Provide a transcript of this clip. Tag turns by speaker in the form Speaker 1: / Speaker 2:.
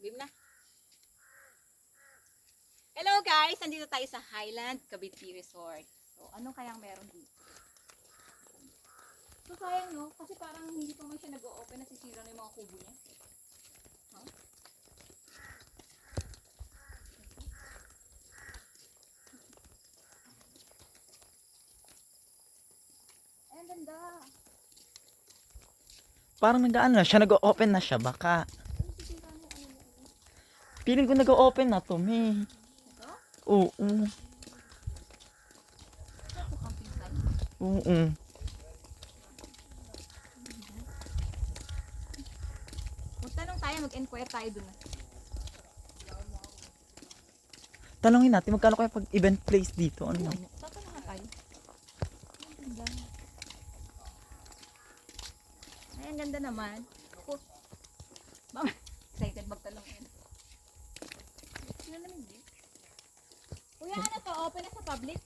Speaker 1: Game na. Hello guys! Nandito tayo sa Highland Cavite Resort. So, ano kayang meron dito? So, sayang no? Kasi parang hindi pa man siya nag-o-open, nasisira na yung mga kubo niya. Huh? Ay, ang ganda!
Speaker 2: Parang nag-ano na siya, nag-open na siya, baka.
Speaker 1: Ay, nasisira na yung ano niya.
Speaker 2: Feeling ko nag-open na to, me.
Speaker 1: Ito?
Speaker 2: Oo,
Speaker 1: Ito camping site.
Speaker 2: oo.
Speaker 1: Magtanong tayo, mag-enquire tayo dun.
Speaker 2: Talungin natin, magkano kaya pag event place dito? Ano?
Speaker 1: Tatanong na tayo. Ay, ang ganda. Ay, ang ganda naman. Ako. Mama, excited magtanong yan. Sino naman din? Kuya, ano to? Open na sa public?